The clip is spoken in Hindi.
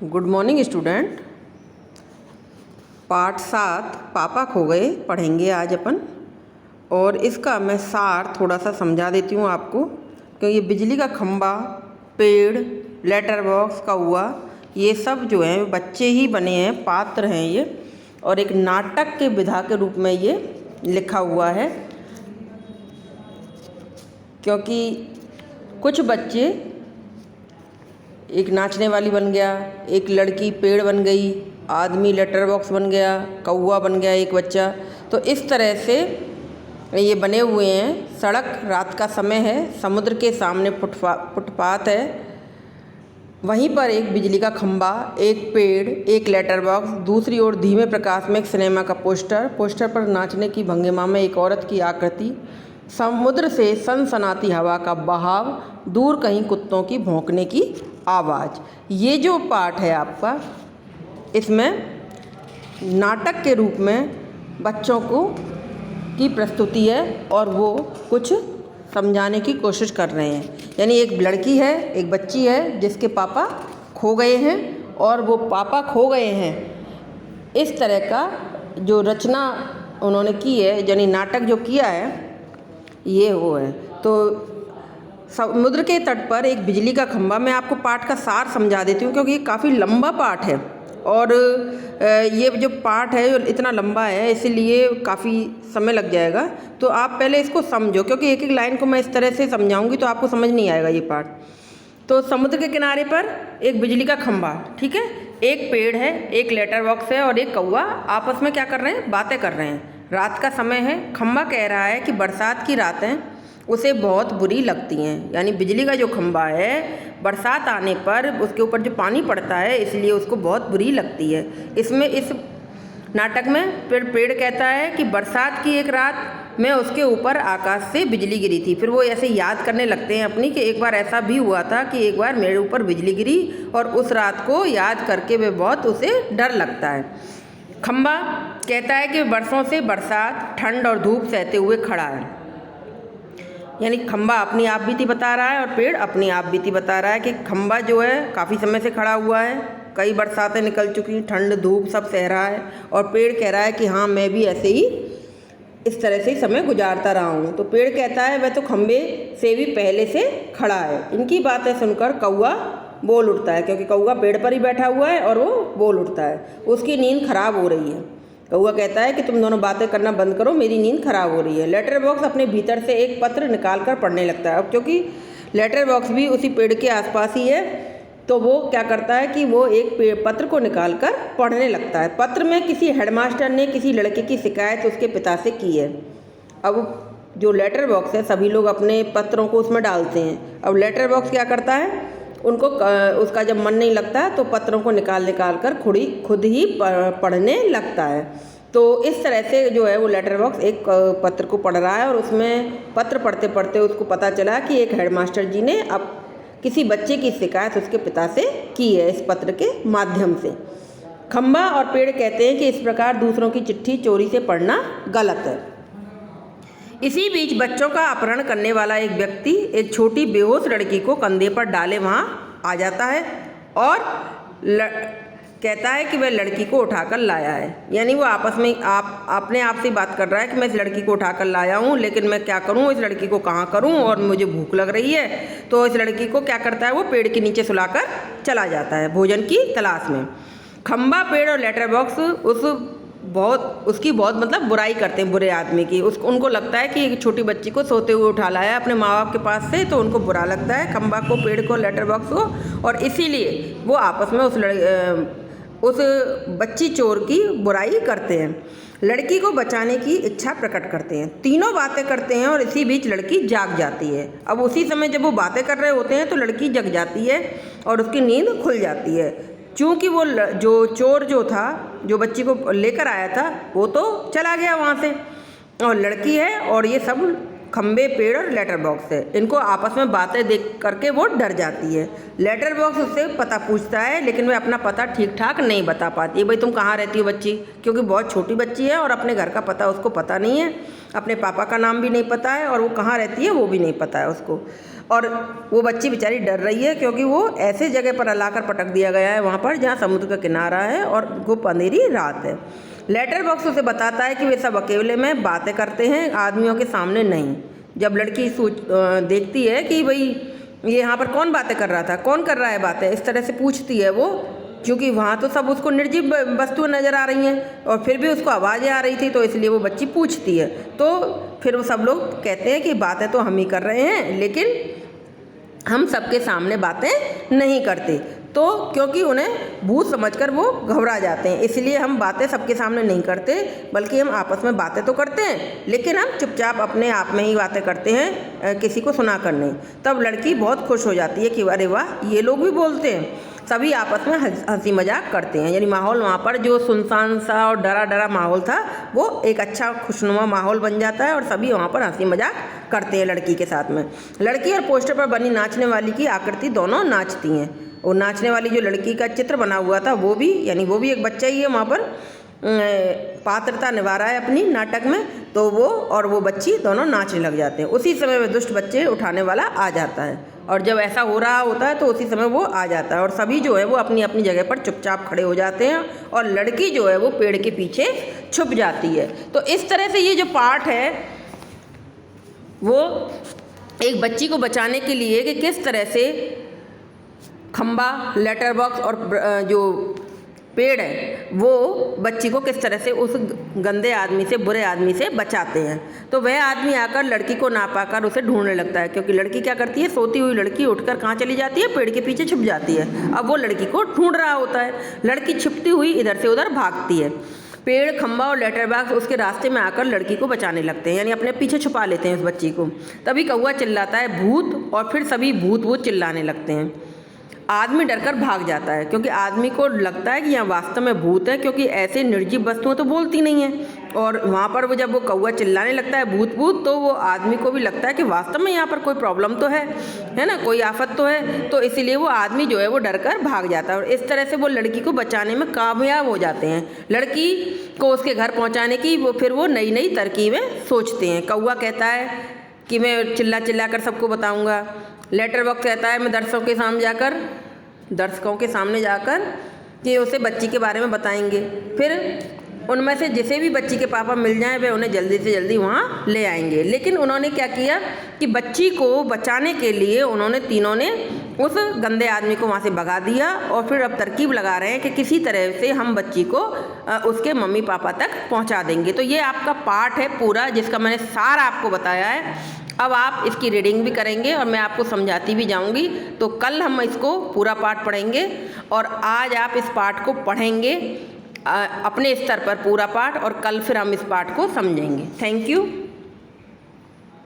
Good morning student. पाठ 7 पापा खो गए पढ़ेंगे आज अपन। और इसका मैं सार थोड़ा सा समझा देती हूँ आपको, क्योंकि ये बिजली का खंभा, पेड़, लेटर बॉक्स, कौआ, ये सब जो हैं बच्चे ही बने हैं, पात्र हैं ये, और एक नाटक के विधा के रूप में ये लिखा हुआ है। क्योंकि कुछ बच्चे, एक नाचने वाली बन गया, एक लड़की पेड़ बन गई, आदमी लेटर बॉक्स बन गया, कौवा बन गया एक बच्चा। तो इस तरह से ये बने हुए हैं। सड़क, रात का समय है, समुद्र के सामने फुटपाथ है, वहीं पर एक बिजली का खंभा, एक पेड़, एक लेटर बॉक्स, दूसरी ओर धीमे प्रकाश में एक सिनेमा का पोस्टर पर नाचने की भंगिमा में एक औरत की आकृति, समुद्र से सनसनाती हवा का बहाव, दूर कहीं कुत्तों की भौंकने की आवाज़। ये जो पाठ है आपका, इसमें नाटक के रूप में बच्चों की प्रस्तुति है और वो कुछ समझाने की कोशिश कर रहे हैं। यानी एक लड़की है, एक बच्ची है जिसके पापा खो गए हैं, और वो पापा खो गए हैं इस तरह का जो रचना उन्होंने की है, यानी नाटक जो किया है, ये वो है। तो समुद्र के तट पर एक बिजली का खंभा, मैं आपको पाठ का सार समझा देती हूँ क्योंकि ये काफ़ी लंबा पाठ है, और ये जो पाठ है इतना लंबा है इसलिए काफ़ी समय लग जाएगा। तो आप पहले इसको समझो, क्योंकि एक एक लाइन को मैं इस तरह से समझाऊंगी तो आपको समझ नहीं आएगा ये पाठ। तो समुद्र के किनारे पर एक बिजली का खंभा, ठीक है, एक पेड़ है, एक लेटर बॉक्स है और एक कौवा आपस में क्या कर रहे हैं, बातें कर रहे हैं। रात का समय है, खंभा कह रहा है कि बरसात की रातें उसे बहुत बुरी लगती हैं। यानी बिजली का जो खंभा है, बरसात आने पर उसके ऊपर जो पानी पड़ता है इसलिए उसको बहुत बुरी लगती है। इसमें, इस नाटक में पेड़ कहता है कि बरसात की एक रात में उसके ऊपर आकाश से बिजली गिरी थी। फिर वो ऐसे याद करने लगते हैं अपनी कि एक बार ऐसा भी हुआ था कि एक बार मेरे ऊपर बिजली गिरी, और उस रात को याद करके वे बहुत उसे डर लगता है। खंभा कहता है कि बरसों से बरसात, ठंड और धूप सहते हुए खड़ा है। यानी खंभा अपनी आप बीती बता रहा है और पेड़ अपनी आप बीती बता रहा है कि खंभा जो है काफ़ी समय से खड़ा हुआ है, कई बरसातें निकल चुकी, ठंड धूप सब सह रहा है, और पेड़ कह रहा है कि हाँ मैं भी ऐसे ही इस तरह से ही समय गुजारता रहा हूँ। तो पेड़ कहता है वह तो खंभे से भी पहले से खड़ा है। इनकी बातें सुनकर कौवा बोल उठता है, क्योंकि कौवा पेड़ पर ही बैठा हुआ है और वो बोल उठता है। उसकी नींद खराब हो रही है। कौवा कहता है कि तुम दोनों बातें करना बंद करो, मेरी नींद खराब हो रही है। लेटर बॉक्स अपने भीतर से एक पत्र निकाल कर पढ़ने लगता है। अब क्योंकि लेटर बॉक्स भी उसी पेड़ के आसपास ही है, तो वो क्या करता है कि वो एक पत्र को निकाल कर पढ़ने लगता है। पत्र में किसी हेडमास्टर ने किसी लड़के की शिकायत उसके पिता से की है। अब जो लेटर बॉक्स है, सभी लोग अपने पत्रों को उसमें डालते हैं। अब लेटर बॉक्स क्या करता है, उनको उसका जब मन नहीं लगता तो पत्रों को निकाल कर खुद ही पढ़ने लगता है। तो इस तरह से जो है वो लेटर बॉक्स एक पत्र को पढ़ रहा है, और उसमें पत्र पढ़ते पढ़ते उसको पता चला कि एक हेडमास्टर जी ने अब किसी बच्चे की शिकायत उसके पिता से की है इस पत्र के माध्यम से। खंभा और पेड़ कहते हैं कि इस प्रकार दूसरों की चिट्ठी चोरी से पढ़ना गलत है। इसी बीच बच्चों का अपहरण करने वाला एक व्यक्ति एक छोटी बेहोश लड़की को कंधे पर डाले वहाँ आ जाता है और कहता है कि वह लड़की को उठाकर लाया है। यानी वो आपस में अपने आप से बात कर रहा है कि मैं इस लड़की को उठाकर लाया हूँ, लेकिन मैं क्या करूँ, इस लड़की को कहाँ करूँ, और मुझे भूख लग रही है। तो इस लड़की को क्या करता है, वो पेड़ के नीचे सुलाकर चला जाता है भोजन की तलाश में। खंभा, पेड़ और लेटर बॉक्स उसकी बहुत मतलब बुराई करते हैं, बुरे आदमी की। उनको लगता है कि एक छोटी बच्ची को सोते हुए उठा लाया अपने माँ बाप के पास से, तो उनको बुरा लगता है खंभा को, पेड़ को, लेटर बॉक्स को, और इसीलिए वो आपस में उस बच्ची चोर की बुराई करते हैं। लड़की को बचाने की इच्छा प्रकट करते हैं। तीनों बातें करते हैं और इसी बीच लड़की जाग जाती है। अब उसी समय जब वो बातें कर रहे होते हैं तो लड़की जग जाती है और उसकी नींद खुल जाती है। चूँकि वो जो चोर जो था, जो बच्ची को लेकर आया था, वो तो चला गया वहाँ से, और लड़की है, और ये सब खंबे, पेड़ और लेटर बॉक्स है। इनको आपस में बातें देख करके वो डर जाती है। लेटर बॉक्स उससे पता पूछता है, लेकिन वह अपना पता ठीक ठाक नहीं बता पाती है। भाई तुम कहाँ रहती हो बच्ची, क्योंकि बहुत छोटी बच्ची है और अपने घर का पता उसको पता नहीं है, अपने पापा का नाम भी नहीं पता है, और वो कहाँ रहती है वो भी नहीं पता है उसको। और वो बच्ची बेचारी डर रही है क्योंकि वो ऐसे जगह पर लाकर पटक दिया गया है वहाँ पर जहाँ समुद्र का किनारा है और खूब अंधेरी रात है। लेटर बॉक्स उसे बताता है कि वे सब अकेले में बातें करते हैं, आदमियों के सामने नहीं। जब लड़की देखती है कि भाई ये यहाँ पर कौन बातें कर रहा था, कौन कर रहा है बातें, इस तरह से पूछती है वो, क्योंकि वहाँ तो सब उसको निर्जीव वस्तुएं नज़र आ रही हैं और फिर भी उसको आवाज़ें आ रही थी, तो इसलिए वो बच्ची पूछती है। तो फिर वो सब लोग कहते हैं कि बातें तो हम ही कर रहे हैं, लेकिन हम सबके सामने बातें नहीं करते। तो क्योंकि उन्हें भूत समझकर वो घबरा जाते हैं, इसलिए हम बातें सबके सामने नहीं करते, बल्कि हम आपस में बातें तो करते हैं, लेकिन हम चुपचाप अपने आप में ही बातें करते हैं, किसी को सुनाकर नहीं। तब लड़की बहुत खुश हो जाती है कि अरे वाह, ये लोग भी बोलते हैं। सभी आपस में हंसी मजाक करते हैं, यानी माहौल वहाँ पर जो सुनसान सा और डरा डरा माहौल था वो एक अच्छा खुशनुमा माहौल बन जाता है और सभी वहाँ पर हंसी मजाक करते हैं लड़की के साथ में। लड़की और पोस्टर पर बनी नाचने वाली की आकृति दोनों नाचती हैं। और नाचने वाली जो लड़की का चित्र बना हुआ था वो भी, यानी वो भी एक बच्चा ही है, वहाँ पर पात्रता निभा रहा है अपनी नाटक में, तो वो और वो बच्ची दोनों नाचने लग जाते हैं। उसी समय वह दुष्ट बच्चे उठाने वाला आ जाता है, और जब ऐसा हो रहा होता है तो उसी समय वो आ जाता है और सभी जो है वो अपनी अपनी जगह पर चुपचाप खड़े हो जाते हैं और लड़की जो है वो पेड़ के पीछे छुप जाती है। तो इस तरह से ये जो पार्ट है वो एक बच्ची को बचाने के लिए कि किस तरह से खंबा, लेटर बॉक्स और जो पेड़ है वो बच्ची को किस तरह से उस गंदे आदमी से, बुरे आदमी से बचाते हैं। तो वह आदमी आकर लड़की को ना पाकर उसे ढूंढने लगता है, क्योंकि लड़की क्या करती है, सोती हुई लड़की उठकर कहाँ चली जाती है, पेड़ के पीछे छुप जाती है। अब वो लड़की को ढूंढ रहा होता है, लड़की छिपती हुई इधर से उधर भागती है। पेड़, खंबा और लेटर बॉक्स उसके रास्ते में आकर लड़की को बचाने लगते हैं, यानी अपने पीछे छुपा लेते हैं उस बच्ची को। तभी कौवा चिल्लाता है भूत, और फिर सभी भूत भूत चिल्लाने लगते हैं। आदमी डरकर भाग जाता है, क्योंकि आदमी को लगता है कि यहाँ वास्तव में भूत है, क्योंकि ऐसे निर्जीव वस्तुएं तो बोलती नहीं हैं। और वहाँ पर वो जब वो कौवा चिल्लाने लगता है भूत भूत, तो वो आदमी को भी लगता है कि वास्तव में यहाँ पर कोई प्रॉब्लम तो है ना, कोई आफत तो है। तो इसीलिए वो आदमी जो है वो डरकर भाग जाता है और इस तरह से वो लड़की को बचाने में कामयाब हो जाते हैं। लड़की को उसके घर पहुँचाने की फिर वो नई नई तरकीबें सोचते हैं। कौवा कहता है कि मैं चिल्ला चिल्ला कर सबको बताऊँगा। लेटर बॉक्स कहता है मैं दर्शकों के सामने जाकर कि उसे बच्ची के बारे में बताएंगे। फिर उनमें से जिसे भी बच्ची के पापा मिल जाएं वे उन्हें जल्दी से जल्दी वहाँ ले आएंगे। लेकिन उन्होंने क्या किया कि बच्ची को बचाने के लिए उन्होंने तीनों ने उस गंदे आदमी को वहाँ से भगा दिया और फिर अब तरकीब लगा रहे हैं कि किसी तरह से हम बच्ची को उसके मम्मी पापा तक पहुँचा देंगे। तो ये आपका पार्ट है पूरा, जिसका मैंने सारा आपको बताया है। अब आप इसकी रीडिंग भी करेंगे और मैं आपको समझाती भी जाऊंगी। तो कल हम इसको पूरा पाठ पढ़ेंगे और आज आप इस पाठ को पढ़ेंगे अपने स्तर पर पूरा पाठ, और कल फिर हम इस पाठ को समझेंगे। Thank you.